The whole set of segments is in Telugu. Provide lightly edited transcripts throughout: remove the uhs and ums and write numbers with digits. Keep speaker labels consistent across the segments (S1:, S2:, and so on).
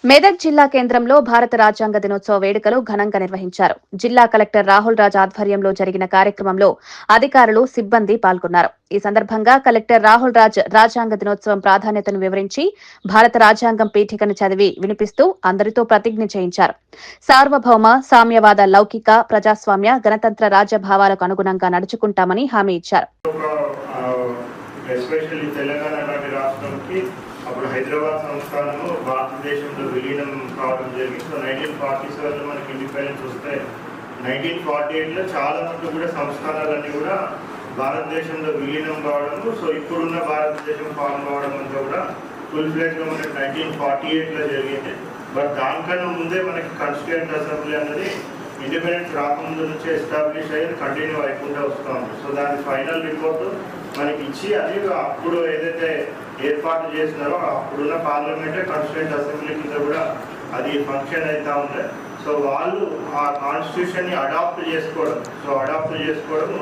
S1: మెదక్ జిల్లా కేంద్రంలో భారత రాజ్యాంగ దినోత్సవ వేడుకలు ఘనంగా నిర్వహించారు. జిల్లా కలెక్టర్ రాహుల్ రాజ్ ఆధ్వర్యంలో జరిగిన కార్యక్రమంలో అధికారులు, సిబ్బంది పాల్గొన్నారు. ఈ సందర్భంగా కలెక్టర్ రాహుల్ రాజ్ రాజ్యాంగ దినోత్సవం ప్రాధాన్యతను వివరించి భారత రాజ్యాంగం పీఠికను చదివి వినిపిస్తూ అందరితో ప్రతిజ్ఞ చేయించారు. సార్వభౌమ, సామ్యవాద, లౌకిక, ప్రజాస్వామ్య, గణతంత్ర రాజ్య భావాలకు అనుగుణంగా నడుచుకుంటామని హామీ ఇచ్చారు.
S2: ఎస్పెషల్లీ తెలంగాణ లాంటి రాష్ట్రంకి అప్పుడు హైదరాబాద్ సంస్థానము భారతదేశంలో విలీనం కావడం జరిగింది. సో 1947లో మనకి ఇండిపెండెన్స్ వస్తే 1948లో చాలా మంది కూడా సంస్థానాలన్నీ కూడా భారతదేశంలో విలీనం కావడము. సో ఇప్పుడున్న భారతదేశం ఫార్మ్ కావడం అంతా కూడా ఫుల్ ఫ్లెజ్గా మనకి 1948లో జరిగింది. బట్ దానికన్నా ముందే మనకి కాన్స్టిట్యూయెంట్ అసెంబ్లీ అనేది ఇండిపెండెన్స్ రాకముందు నుంచి ఎస్టాబ్లిష్ అయ్యి కంటిన్యూ అయిపోతూ వస్తూ ఉంది. సో దాని ఫైనల్ రిపోర్టు మనకి ఇచ్చి అది అప్పుడు ఏదైతే ఏర్పాటు చేసినారో అప్పుడున్న పార్లమెంటే కాన్స్టిట్యూయెంట్ అసెంబ్లీ కింద కూడా అది ఫంక్షన్ అవుతూ ఉంటాయి. సో వాళ్ళు ఆ కాన్స్టిట్యూషన్ని అడాప్ట్ చేసుకోవడం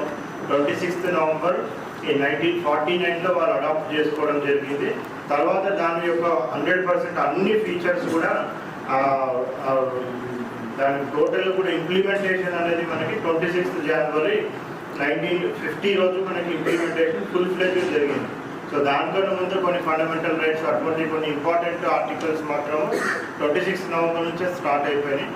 S2: 26 నవంబర్ 1949లో వాళ్ళు అడాప్ట్ చేసుకోవడం జరిగింది. తర్వాత దాని యొక్క 100% అన్ని ఫీచర్స్ కూడా దాని టోటల్ కూడా ఇంప్లిమెంటేషన్ అనేది మనకి 26 జనవరి 1950 రోజు మనకి ఇంప్లిమెంటేషన్ ఫుల్ ఫ్లెజ్ జరిగింది. సో దానికన్నా ముందు కొన్ని ఫండమెంటల్ రైట్స్ అటువంటి కొన్ని ఇంపార్టెంట్ ఆర్టికల్స్ మాత్రం 26 నవంబర్ నుంచే స్టార్ట్ అయిపోయినాయి.